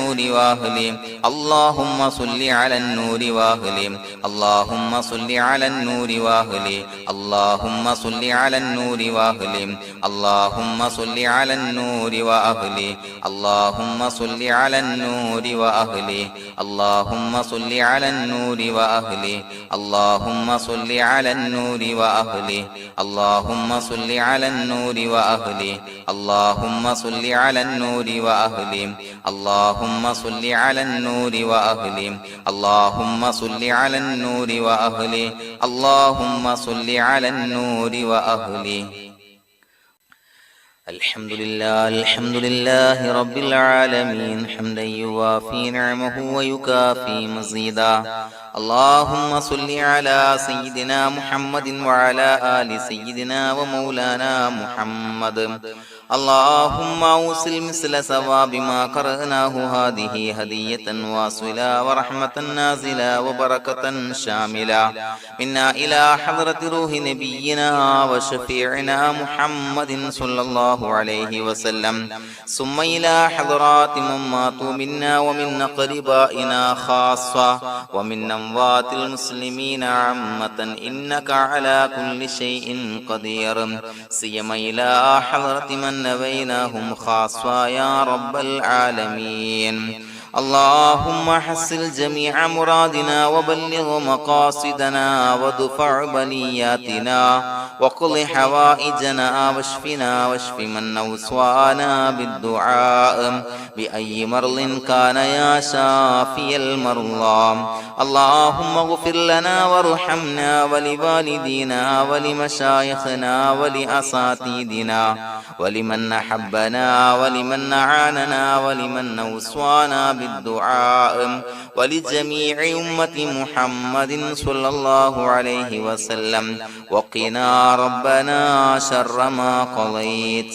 النور وأهله اللهم صل على النور وأهله اللهم صل على النور وأهله اللهم صل على النور وأهله اللهم صل على النور وأهله اللهم صل على النور وأهله اللهم صل على النور وأهله اللهم صل على النور وأهله اللهم صل على النور وأهله اللهم صل على النور وأهله اللهم صل على النور وأهله اللهم صل على النور وأهله اللهم صل على النور وأهله الحمد لله رب العالمين حمدا يوافي نعمه ويكافي مزيدا اللهم صل على سيدنا محمد وعلى آل سيدنا ومولانا محمد اللهم أوصل مثل ثواب ما قرأناه هذه هدية واصلة ورحمة نازلة وبركة شاملة منا إلى حضرة روح نبينا وشفيعنا محمد صلى الله عليه وسلم ثم إلى حضرات من ماتوا منا ومن أقربائنا خاصة ومن أموات المسلمين عامة إنك على كل شيء قدير سيما إلى حضرة من نبيناهم خاصة يا رب العالمين اللهم حصل جميع مرادنا وبلغ مقاصدنا ودفع بلياتنا وقض حوائجنا واشفنا واشف من أوصانا بالدعاء بأي مرض كان يا شافي المرضى اللهم اغفر لنا وارحمنا ولوالدينا ولمشايخنا ولأساتذتنا ولمن أحبنا ولمن أعاننا ولمن أوصانا بالدعاء ولجميع أمة محمد صلى الله عليه وسلم وقنا ربنا شر ما قضيت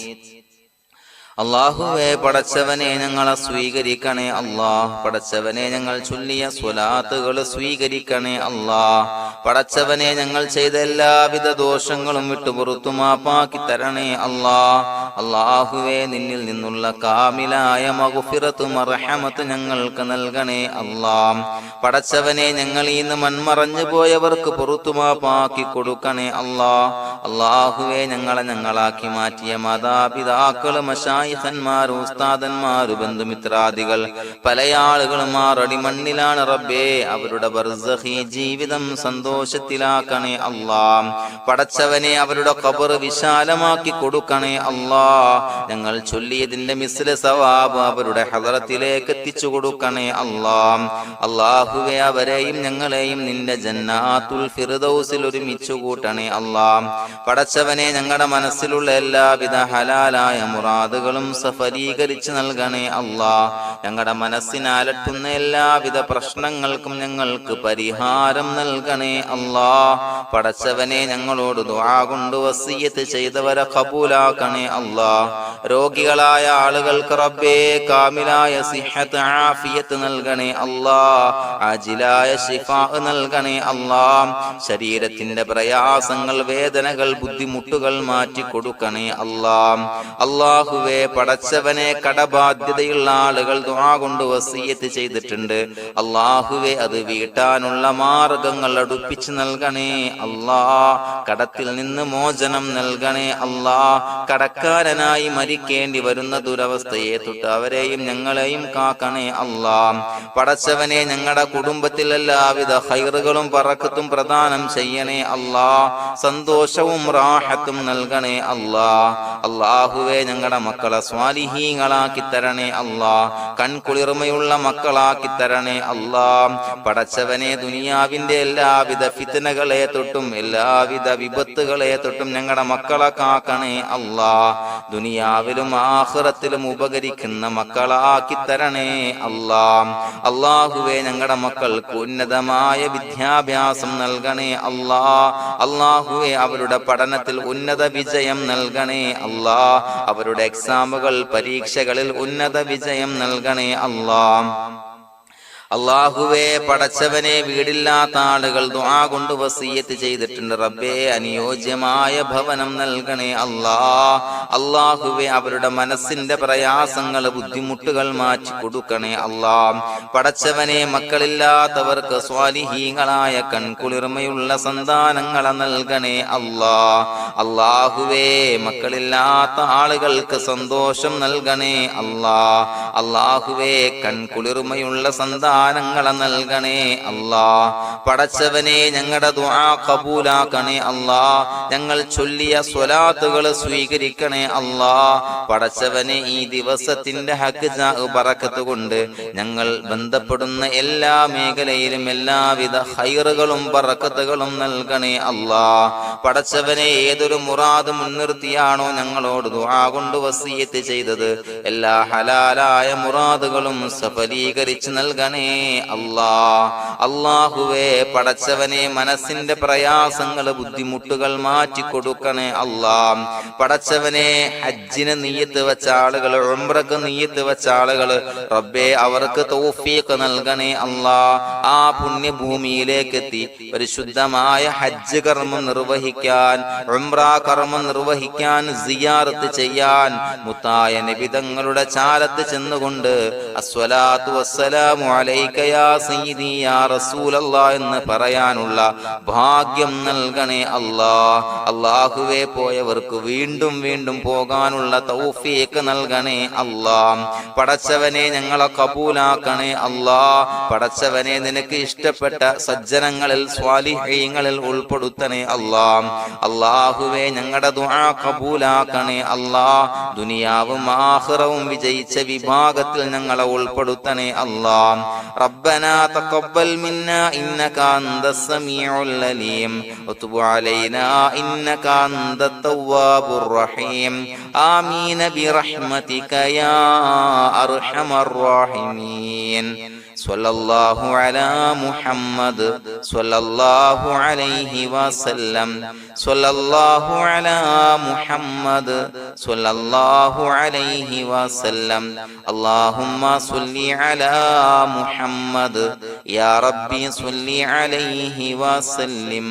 അല്ലാഹുവേ പടച്ചവനെ ഞങ്ങളെ സ്വീകരിക്കണേ അല്ലാഹ് പടച്ചവനെ ഞങ്ങൾ ചൊല്ലിയ സ്വലാത്തുകൾ സ്വീകരിക്കണേ അല്ലാഹ് പടച്ചവനെ ഞങ്ങൾ ചെയ്ത എല്ലാവിധ ദോഷങ്ങളും വിട്ടുപുറത്തു മാപ്പാക്കി തരണേ അല്ലാഹ് അല്ലാഹുവേ നിന്നിൽ നിന്നുള്ള കാമിലായ മഗ്ഫിറത്തും റഹ്മത്തും ഞങ്ങൾക്ക് നൽകണേ അല്ലാഹ് പടച്ചവനെ ഞങ്ങൾ ഇന്ന് മൺമറഞ്ഞു പോയവർക്ക് പുറത്തു മാപ്പാക്കി കൊടുക്കണേ അല്ലാഹ് അല്ലാഹുവേ ഞങ്ങളാക്കി മാറ്റിയ മാതാപിതാക്കൾ ഖന്മാർ ഉസ്താദന്മാർ ബന്ധുമിത്രാദികൾ പല ആളുകളും ആറടി മണ്ണിലാണ് റബ്ബേ അവരുടെ ബർസഖി ജീവിതം സന്തോഷത്തിലാക്കണേ അല്ലാഹ് പടച്ചവനെ അവരുടെ ഖബർ വിശാലമാക്കി കൊടുക്കണേ അല്ലാഹ് ഞങ്ങൾ ചൊല്ലിയതിന്റെ മിസ്ല സവാബ് അവരുടെ ഹദറത്തിലേക്ക് എത്തിച്ചു കൊടുക്കണേ അല്ലാഹ് അല്ലാഹുവേ അവരെയും ഞങ്ങളെയും നിന്റെ ജന്നാത്തുൽ ഫിർദൗസിൽ ഒരുമിച്ചു കൂട്ടണേ അല്ലാഹ് പടച്ചവനെ ഞങ്ങളുടെ മനസ്സിലുള്ള എല്ലാവിധ ഹലാലായ മുറാദുകൾ സഫലീകരിച്ച് നൽകണേ അല്ലാഹ് ഞങ്ങളുടെ മനസ്സിനെ അലട്ടുന്ന എല്ലാവിധ പ്രശ്നങ്ങൾക്കും ഞങ്ങൾക്ക് പരിഹാരം നൽകണേ അല്ലാഹ് പടച്ചവനെ ഞങ്ങളോട് ദുആ കൊണ്ട് വസിയ്യത്ത് ചെയ്തവരെ ഖബൂലാക്കണേ അല്ലാഹ് രോഗികളായ ആളുകൾക്ക് റബ്ബേ കാമിലായ സിഹത്ത് ആഫിയത്ത് നൽകണേ അല്ലാഹ് ആജിലായ ശിഫാ നൽകണേ അല്ലാഹ് ശരീരത്തിന്റെ പ്രയാസങ്ങൾ വേദനകൾ ബുദ്ധിമുട്ടുകൾ മാറ്റി കൊടുക്കണേ അല്ലാഹ് അല്ലാഹുവേ പടച്ചവനെ കടബാധ്യതയുള്ള ആളുകൾ ദുആ കൊണ്ട് വസിയ്യത്ത് ചെയ്തിട്ടുണ്ട് അല്ലാഹുവേ അത് വീട്ടാനുള്ള മാർഗങ്ങൾ അടുപ്പിച്ച് നൽകണേ അല്ലാഹ് കടത്തിൽ നിന്ന് മോചനം നൽകണേ അല്ലാഹ് കടക്കാരനായി മരിക്കേണ്ടി വരുന്ന ദുരവസ്ഥയെ തൊട്ട് അവരെയും ഞങ്ങളെയും കാക്കണേ അല്ലാഹ് പടച്ചവനെ ഞങ്ങളുടെ കുടുംബത്തിൽ എല്ലാവിധ ഖൈറുകളും ബറക്കത്തും പ്രദാനം ചെയ്യണേ അല്ലാഹ് സന്തോഷവും റാഹത്തും നൽകണേ അല്ലാഹ് അല്ലാഹുവേ ഞങ്ങളുടെ മക്കളെ സ്വാലിഹീങ്ങളാക്കി തരണേ അല്ലാഹ് കൺകുളിർമയുള്ള മക്കളാക്കി തരണേ അല്ലാഹ് പടച്ചവനെ ദുനിയാവിന്റെ എല്ലാവിധ ഫിത്നകളെ തൊട്ടും എല്ലാവിധ വിപത്തുകളെ തൊട്ടും ഞങ്ങളുടെ മക്കളെ കാക്കണേ അല്ലാഹ് ദുനിയാവിലും ആഖിറത്തിലും ഉപകരിക്കുന്ന മക്കളാക്കി തരണേ അല്ലാഹ് അല്ലാഹുവേ ഞങ്ങളുടെ മക്കൾക്ക് ഉന്നതമായ വിദ്യാഭ്യാസം നൽകണേ അല്ലാഹ് അല്ലാഹുവേ അവരുടെ പഠനത്തിൽ ഉന്നത വിജയം നൽകണേ അല്ലാഹ് അവരുടെ എക്സാമുകൾ പരീക്ഷകളിൽ ഉന്നത വിജയം നൽകണേ അല്ലാഹ് അല്ലാഹുവേ, പടച്ചവനെ, വീടില്ലാത്ത ആളുകൾ ദുആ കൊണ്ട് വസിയ്യത്ത് ചെയ്തിട്ടുണ്ട്. റബ്ബേ, അനുയോജ്യമായ ഭവനം നൽകണേ അല്ലാ. അല്ലാഹുവേ, അവരുടെ മനസ്സിന്റെ പ്രയാസങ്ങൾ, ബുദ്ധിമുട്ടുകൾ മാറ്റി കൊടുക്കണേ അല്ലാ. പടച്ചവനെ, മക്കളില്ലാത്തവർക്ക് സ്വാലിഹീങ്ങളായ കൺകുളിർമയുള്ള സന്താനങ്ങളെ നൽകണേ അല്ലാ. അല്ലാഹുവേ, മക്കളില്ലാത്ത ആളുകൾക്ക് സന്തോഷം നൽകണേ അല്ലാ. അല്ലാഹുവേ, കൺകുളിർമയുള്ള സന്താനങ്ങളെ നൽകണേ അല്ലാ. പടച്ചവനെ, ഞങ്ങളുടെ ദുആ ഖബൂലാക്കണേ അല്ലാ. ഞങ്ങൾ ചൊല്ലിയ സ്വലാത്തുകൾ സ്വീകരിക്കണേ അല്ലാ. പടച്ചവനെ, ഈ ദിവസത്തിന്റെ ഹഖ് ബറക്കത്ത് കൊണ്ട് ഞങ്ങൾ ബന്ധപ്പെടുന്ന എല്ലാ മേഖലയിലും എല്ലാവിധ ഖൈറുകളും ബറക്കത്തുകളും നൽകണേ അല്ലാ. പടച്ചവനെ, ഏതൊരു മുറാദ് മുൻനിർത്തിയാണോ ഞങ്ങളോട് ദുആ കൊണ്ട് വസിയ്യത്ത് ചെയ്തത്, എല്ലാ ഹലാലായ മുറാദുകളും സഫലീകരിച്ച് നൽകണേ അല്ലാ. അല്ലാഹുവേ, പടച്ചവനെ, മനസ്സിന്റെ പ്രയാസങ്ങൾ, ബുദ്ധിമുട്ടുകൾ മാറ്റി കൊടുക്കണേ അല്ലാ. പടച്ചവനെ, ഹജ്ജിന് നിയ്യത്ത് വെച്ച ആളുകൾ, ഉംറക്ക് നിയ്യത്ത് വെച്ച ആളുകൾ, റബ്ബേ, അവർക്ക് തൗഫീഖ് നൽകണേ അല്ലാ. ആ പുണ്യഭൂമിയിലേക്ക് എത്തി പരിശുദ്ധമായ ഹജ്ജ് കർമ്മം നിർവഹിക്കാൻ, ഉംറ കർമ്മം നിർവഹിക്കാൻ, സിയാറത്ത് ചെയ്യാൻ, മുത്തായ നബി തങ്ങളുടെ ചാരത്ത് ചെന്നുകൊണ്ട് അസ്സലാത്തു വസ്സലാമു അലൈക യാ സയ്യിദി യാ റസൂലല്ലാഹ് എന്ന് പറയാനുള്ള ഭാഗ്യം നൽകണേ അല്ലാ. അല്ലാഹുവേ, പോയവർക്ക് വീണ്ടും വീണ്ടും പോകാനുള്ള തൗഫീഖ് നൽകണേ അല്ലാ. പടച്ചവനെ, ഞങ്ങളെ കബൂലാക്കണേ അല്ലാ. പടച്ചവനെ, നിനക്ക് ഇഷ്ടപ്പെട്ട സജ്ജനങ്ങളിൽ, സ്വാലിഹീങ്ങളിൽ ഉൾപ്പെടുത്തണേ അല്ലാ. അല്ലാഹുവേ, ഞങ്ങളുടെ ദുആ കബൂലാക്കണേ അല്ലാ. ദുനിയാവും ആഖിറവും വിജയിച്ച വിഭാഗത്തിൽ ഞങ്ങളെ ഉൾപ്പെടുത്തണേ അല്ലാ. റബ്ബനാ തഖബ്ബൽ മിന്നാ ഇന്നക അൻതസ് സമീഉൽ അലീം വതുബ് അലൈനാ ഇന്നക അൻതത് തവ്വാബുർ റഹീം. ആമീൻ ബിറഹ്മതിക യാ അർഹമർ റഹീമീൻ. സ്വല്ലല്ലാഹു അലാ മുഹമ്മദ് സ്വല്ലല്ലാഹു അലൈഹി വസല്ലം. സ്വല്ലല്ലാഹു അലാ മുഹമ്മദ് സ്വല്ലല്ലാഹു അലൈഹി വസല്ലം. അല്ലാഹുമ്മ സ്വല്ലി അലാ മുഹമ്മദ് യാ റബ്ബി സ്വല്ലി അലൈഹി വസല്ലം.